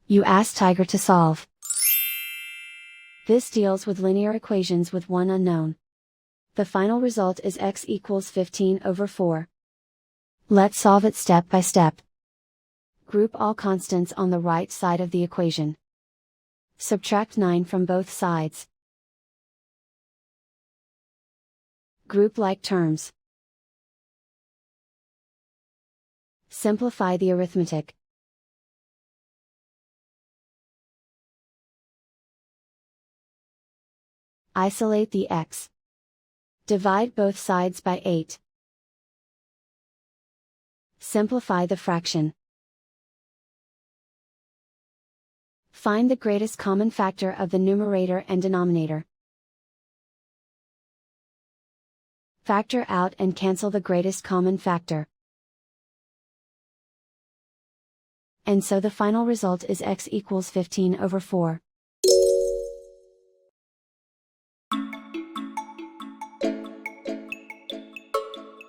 You ask Tiger to solve. This deals with linear equations with one unknown. The final result is x equals 15/4. Let's solve it step by step. Group all constants on the right side of the equation. Subtract 9 from both sides. Group like terms. Simplify the arithmetic. Isolate the x. Divide both sides by 8. Simplify the fraction. Find the greatest common factor of the numerator and denominator. Factor out and cancel the greatest common factor. And so the final result is x equals 15/4.